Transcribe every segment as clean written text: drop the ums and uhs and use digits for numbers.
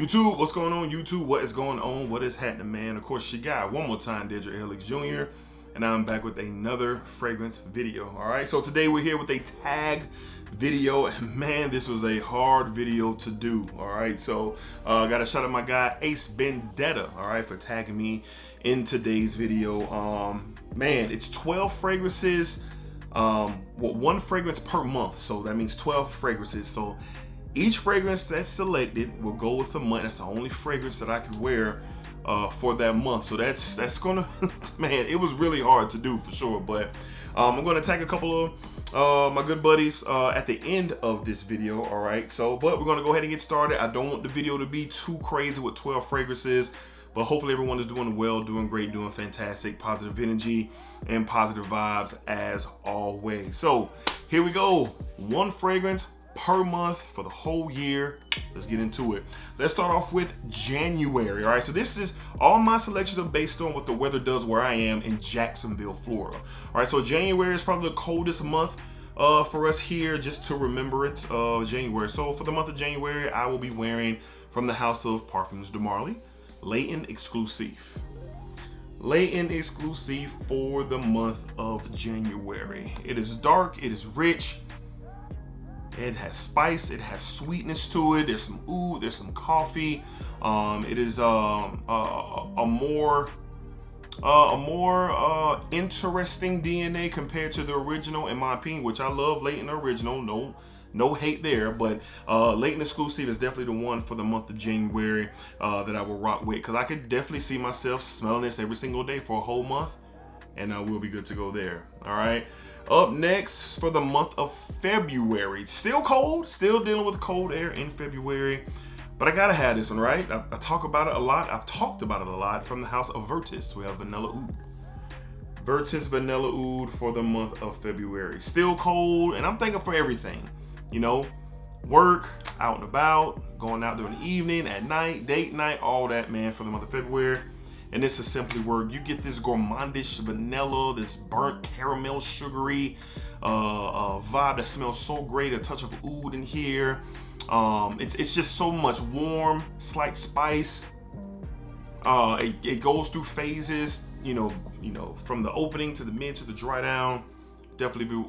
YouTube, what's going on? YouTube, what is going on? What is happening, man? Of course, your guy, one more time, DEDRICKHJR, and I'm back with another fragrance video. All right, so today we're here with a tagged video, and man, this was a hard video to do. All right, so got a shout out my guy Ace Vendetta, all right, for tagging me in today's video. Man, it's 12 fragrances, one fragrance per month, so that means 12 fragrances. So each fragrance that's selected will go with the month. That's the only fragrance that I could wear for that month. So that's gonna, man, it was really hard to do for sure. But I'm gonna tag a couple of my good buddies at the end of this video. All right. So, but we're gonna go ahead and get started. I don't want the video to be too crazy with 12 fragrances, but hopefully everyone is doing well, doing great, doing fantastic, positive energy and positive vibes as always. So here we go. One fragrance per month for the whole year. Let's get into it. Let's start off with January. All right, so this is all my selections are based on what the weather does where I am in Jacksonville, Florida. All right, so January is probably the coldest month for us here, just to remember it, January. So for the month of January, I will be wearing from the House of Parfums de Marly, Latent Exclusive. Latent Exclusive for the month of January. It is dark, it is rich, it has spice, it has sweetness to it. There's some oud, there's some coffee. It is a more interesting DNA compared to the original, in my opinion, which I love. Latent original, no hate there, but Latent Exclusive is definitely the one for the month of January that I will rock with, because I could definitely see myself smelling this every single day for a whole month, and I will be good to go there. All right. Up next for the month of February, still cold, still dealing with cold air in February, but I gotta have this one, right? I talk about it a lot. I've talked about it a lot. From the House of Virtus, we have Vanilla Oud. Virtus Vanilla Oud for the month of February. Still cold, and I'm thinking for everything, you know, work, out and about, going out during the evening, at night, date night, all that, man, for the month of February. And this is simply where you get this gourmandish vanilla, this burnt caramel sugary vibe that smells so great. A touch of oud in here. It's just so much warm, slight spice. It goes through phases, you know, from the opening to the mid to the dry down. Definitely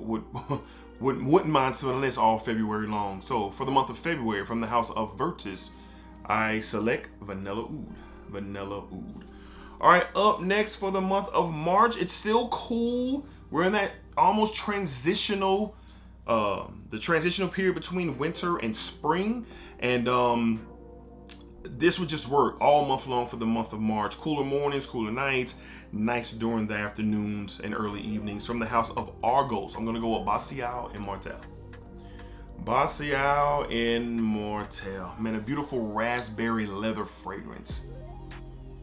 wouldn't mind smelling this all February long. So for the month of February, from the House of Virtus, I select Vanilla Oud. Vanilla Oud. All right, up next for the month of March, it's still cool. We're in that almost transitional, the transitional period between winter and spring. And this would just work all month long for the month of March. Cooler mornings, cooler nights, nice during the afternoons and early evenings. From the House of Argos, I'm gonna go with Basial and Martel. Basial and Martel. Man, a beautiful raspberry leather fragrance.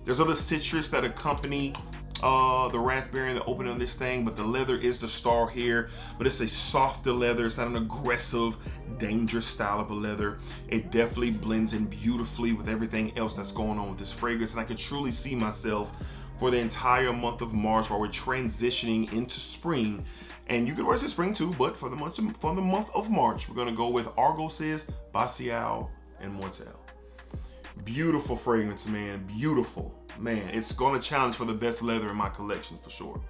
There's other citrus that accompany the raspberry and the opening of this thing, but the leather is the star here. But it's a softer leather. It's not an aggressive, dangerous style of a leather. It definitely blends in beautifully with everything else that's going on with this fragrance. And I could truly see myself for the entire month of March while we're transitioning into spring. And you could wear this in spring too, but for the month of March, we're gonna go with Argos's, Basial, and Martel. Beautiful fragrance, man. Beautiful, man. It's gonna challenge for the best leather in my collection for sure.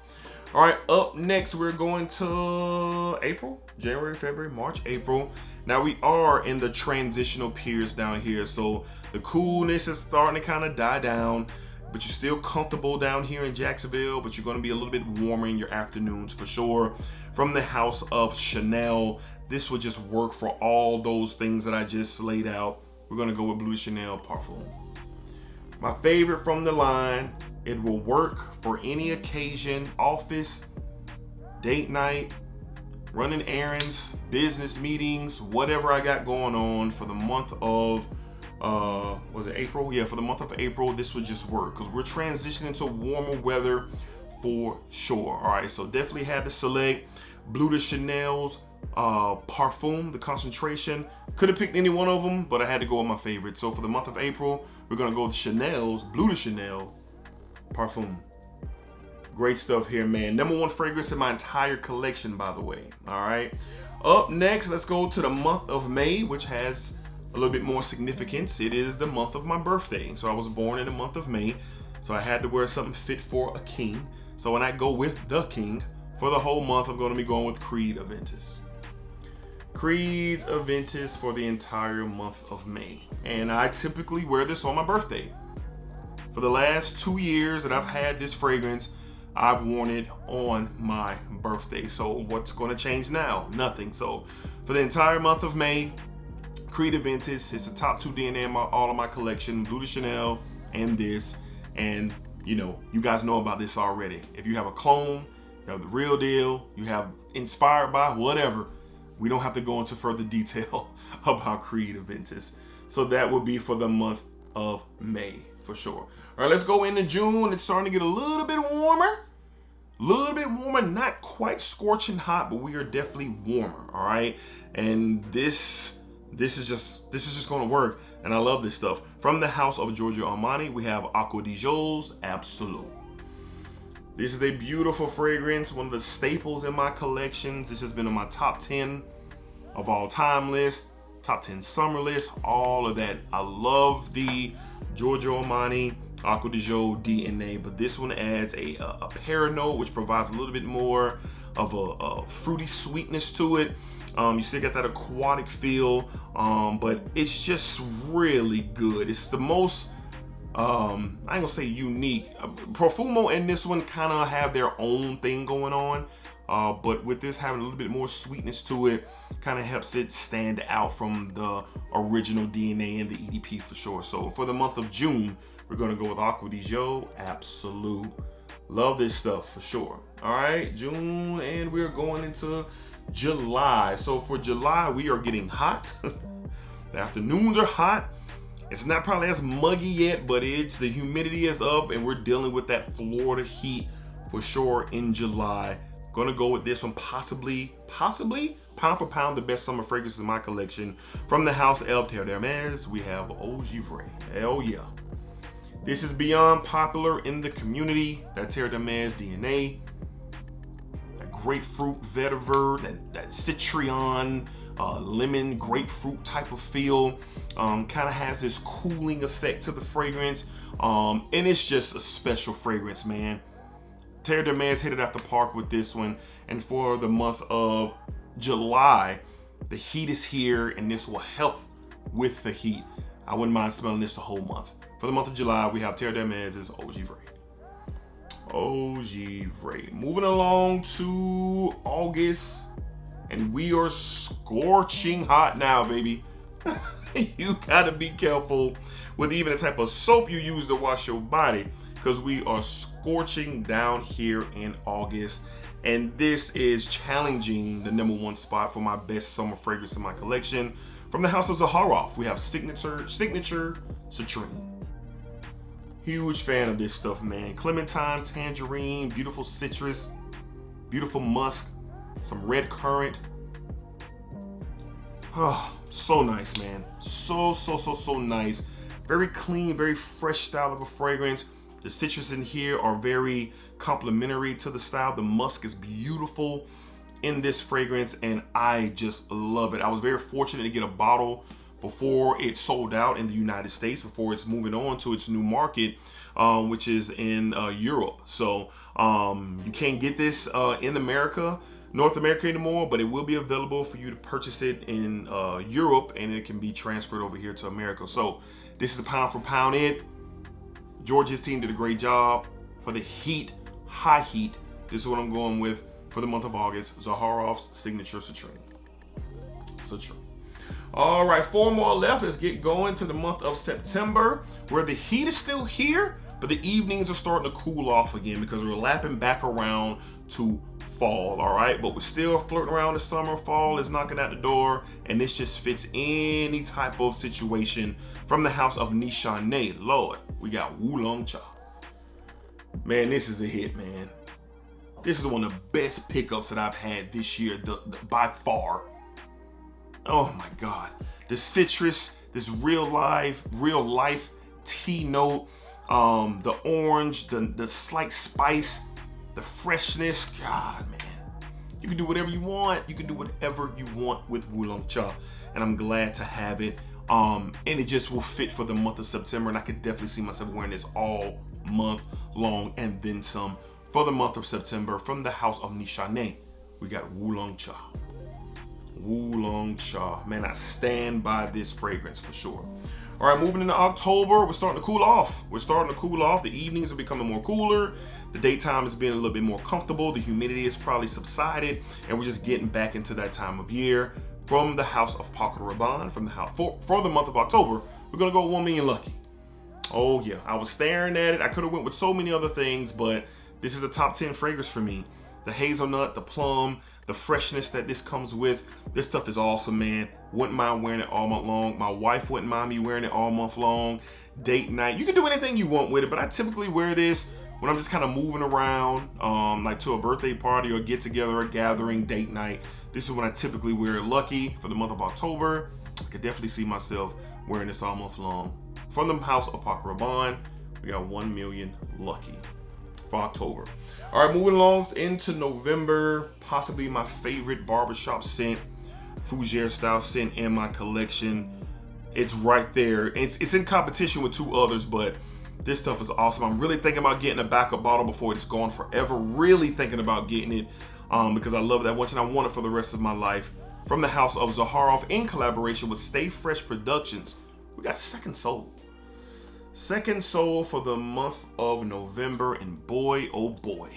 All right, up next we're going to April, January, February, March, April. Now we are in the transitional periods down here, so the coolness is starting to kind of die down, but you're still comfortable down here in Jacksonville, but you're gonna be a little bit warmer in your afternoons for sure. From the House of Chanel, this would just work for all those things that I just laid out. We're gonna go with Bleu de Chanel Parfum. My favorite from the line. It will work for any occasion, office, date night, running errands, business meetings, whatever I got going on for the month of, was it April? Yeah, for the month of April, this would just work because we're transitioning to warmer weather for sure. All right, so definitely had to select Bleu de Chanel's Parfum, the concentration. Could have picked any one of them, but I had to go with my favorite. So for the month of April, we're gonna go with Chanel's Bleu de Chanel Parfum. Great stuff here, man. #1 fragrance in my entire collection, by the way. All right. Up next, let's go to the month of May, which has a little bit more significance, it is the month of my birthday. So I was born in the month of May. So I had to wear something fit for a king. So when I go with the king for the whole month, I'm going to be going with Creed Aventus. Creed's Aventus for the entire month of May. And I typically wear this on my birthday. For the last 2 years that I've had this fragrance, I've worn it on my birthday. So what's going to change now? Nothing. So for the entire month of May, Creed Aventus, it's the top 2 DNA in all of my collection, Bleu de Chanel and this. And you know, you guys know about this already. If you have a clone, you have the real deal, you have inspired by, whatever, we don't have to go into further detail about Creed Aventus. So that would be for the month of May for sure. All right, let's go into June. It's starting to get a little bit warmer. Not quite scorching hot, but we are definitely warmer. All right, and this is just going to work, and I love this stuff. From the house of Giorgio Armani, we have Acqua di Giol's Absolute. This is a beautiful fragrance, one of the staples in my collections. This has been on my top 10 of all time list, top 10 summer list, all of that. I love the Giorgio Armani Acqua di Gio DNA, but this one adds a paranote, which provides a little bit more of a fruity sweetness to it. You still get that aquatic feel, but it's just really good. It's the most, I ain't gonna say unique. Profumo and this one kind of have their own thing going on, but with this having a little bit more sweetness to it, kind of helps it stand out from the original DNA and the EDP for sure. So for the month of June, we're gonna go with Acqua di Gio Absolute. Love this stuff for sure. All right, June, and we're going into July. So for July, we are getting hot. The afternoons are hot. It's not probably as muggy yet, but the humidity is up, and we're dealing with that Florida heat for sure in July. Gonna go with this one, possibly pound for pound the best summer fragrances in my collection. From the house of Terre d'Hermès, we have Eau Givrée. Hell yeah. This is beyond popular in the community. That Terre d'Hermès DNA, that grapefruit vetiver, that citron, lemon grapefruit type of feel, kind of has this cooling effect to the fragrance, and it's just a special fragrance, man. Terre d'Hermès hit it at the park with this one. And for the month of July, the heat is here, and this will help with the heat. I wouldn't mind smelling this the whole month. For the month of July, we have Terre d'Hermès' Eau Givrée. Eau Givrée. Moving along to August, and we are scorching hot now, baby. You gotta be careful with even the type of soap you use to wash your body, because we are scorching down here in August, and this is challenging the #1 spot for my best summer fragrance in my collection. From the house of Zaharoff, we have Signature Citrine. Huge fan of this stuff, man. Clementine, tangerine, beautiful citrus, beautiful musk, some red currant. Oh, so nice, man. So nice. Very clean, very fresh style of a fragrance. The citrus in here are very complementary to the style. The musk is beautiful in this fragrance, and I just love it. I was very fortunate to get a bottle before it sold out in the United States, before it's moving on to its new market, which is in Europe. So you can't get this in North America anymore, but it will be available for you to purchase it in Europe, and it can be transferred over here to America. So this is a pound for pound it. George's team did a great job. For the heat, high heat, this is what I'm going with for the month of August. Zaharoff's Signature Citrine. All right, 4 more left. Let's get going to the month of September, where the heat is still here, but the evenings are starting to cool off again because we're lapping back around to fall, all right? But we're still flirting around the summer. Fall is knocking at the door, and this just fits any type of situation. From the house of Nishane, Lord, we got Oolong Cha. Man, this is a hit, man. This is one of the best pickups that I've had this year, by far. Oh my God. The citrus, this real life tea note, the orange, the slight spice, the freshness. God, man. You can do whatever you want. You can do whatever you want with Oolong Cha. And I'm glad to have it And it just will fit for the month of September, and I could definitely see myself wearing this all month long and then some. For the month of September, from the house of Nishane, we got Wulong Cha. Wulong Cha. Man, I stand by this fragrance for sure. All right, moving into October, we're starting to cool off. The evenings are becoming more cooler. The daytime is being a little bit more comfortable. The humidity is probably subsided, and we're just getting back into that time of year. From the house of Paco Rabanne, from the house for the month of October, we're gonna go 1 million Lucky. Oh yeah, I was staring at it. I could have went with so many other things, but this is a top 10 fragrance for me. The hazelnut, the plum, the freshness that this comes with. This stuff is awesome, man. Wouldn't mind wearing it all month long. My wife wouldn't mind me wearing it all month long. Date night, you can do anything you want with it, but I typically wear this when I'm just kind of moving around, like to a birthday party or get together, a gathering, date night. This is when I typically wear it. Lucky for the month of October. I could definitely see myself wearing this all month long. From the house of Paco Rabanne, we got 1 million Lucky for October. All right, moving along into November, possibly my favorite barbershop scent, Fougere style scent in my collection. It's right there. It's in competition with 2 others, but this stuff is awesome. I'm really thinking about getting a backup bottle before it's gone forever. Really thinking about getting it because I love that much and I want it for the rest of my life. From the house of Zaharoff in collaboration with Stay Fresh Productions, we got Second Soul. Second Soul for the month of November, and boy, oh boy.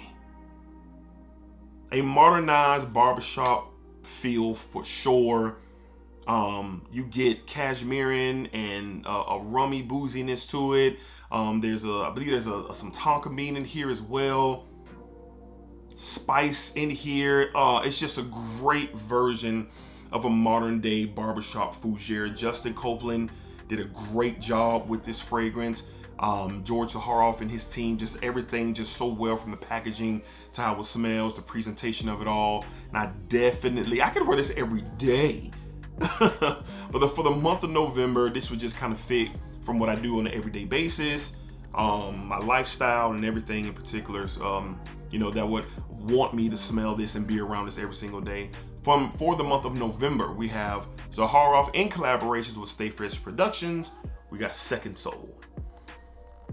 A modernized barbershop feel for sure. You get cashmere and a rummy booziness to it. I believe there's some tonka bean in here as well. Spice in here. It's just a great version of a modern day barbershop fougere. Justin Copeland did a great job with this fragrance. George Zaharoff and his team, just everything just so well, from the packaging to how it smells, the presentation of it all. And I could wear this every day. But for the month of November, this would just kind of fit from what I do on an everyday basis, my lifestyle and everything in particular. That would want me to smell this and be around this every single day. For the month of November, we have Zaharoff in collaborations with Stay Fresh Productions. We got Second Soul.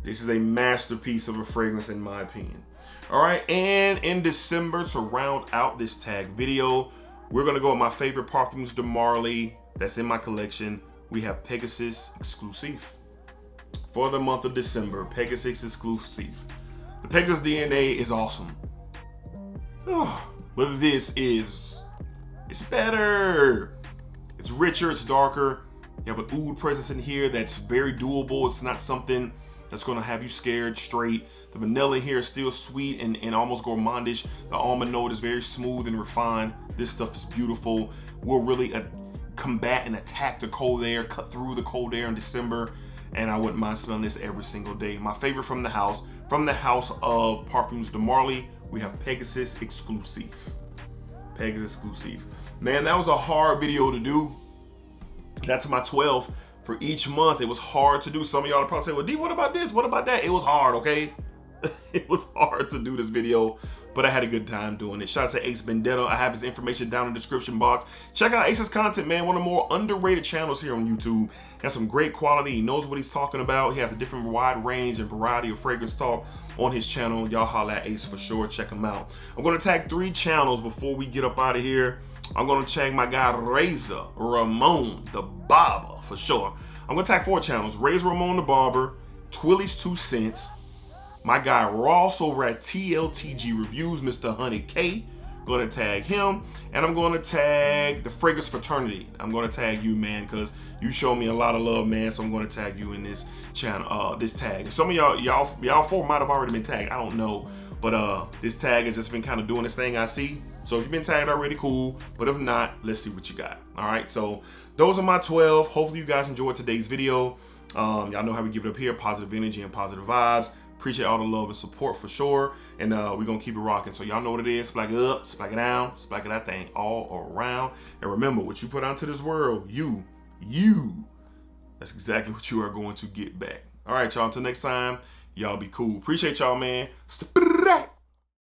This is a masterpiece of a fragrance in my opinion. All right, and in December, to round out this tag video, we're gonna go with my favorite Parfums de Marly that's in my collection. We have Pegasus Exclusive. For the month of December, Pegasus Exclusive. The Pegasus DNA is awesome. But this is, it's better. It's richer, it's darker. You have an oud presence in here that's very doable. It's not something that's gonna have you scared straight. The vanilla here is still sweet and almost gourmandish. The almond note is very smooth and refined. This stuff is beautiful. Will really combat and attack the cold air, cut through the cold air in December. And I wouldn't mind smelling this every single day. My favorite from the house of Parfums de Marly, we have Pegasus Exclusive. Pegasus Exclusive. Man, that was a hard video to do. That's my 12 for each month. It was hard to do. Some of y'all probably say, well, D, what about this? What about that? It was hard, okay? It was hard to do this video, but I had a good time doing it. Shout out to Ace Vendetta. I have his information down in the description box. Check out Ace's content, man. One of the more underrated channels here on YouTube. He has some great quality. He knows what he's talking about. He has a different wide range and variety of fragrance talk on his channel. Y'all holla at Ace for sure. Check him out. I'm going to tag 3 channels before we get up out of here. I'm going to tag my guy Razor Ramon the Barber for sure. I'm going to tag 4 channels. Razor Ramon the Barber, Twilly's 2 Cents, my guy Ross over at TLTG Reviews, Mr. Honey K. Going to tag him, and I'm going to tag the Fragrance Fraternity. I'm going to tag you, man, because you show me a lot of love, man. So I'm going to tag you in this channel, this tag. Some of y'all 4 might have already been tagged. I don't know, but this tag has just been kind of doing this thing I see. So if you've been tagged already, cool. But if not, let's see what you got. All right. So those are my 12. Hopefully you guys enjoyed today's video. Y'all know how we give it up here: positive energy and positive vibes. Appreciate all the love and support for sure. And we're going to keep it rocking. So y'all know what it is. Splack it up, splack it down, splack it that thing all around. And remember, what you put out to this world, you, that's exactly what you are going to get back. All right, y'all. Until next time, y'all be cool. Appreciate y'all, man.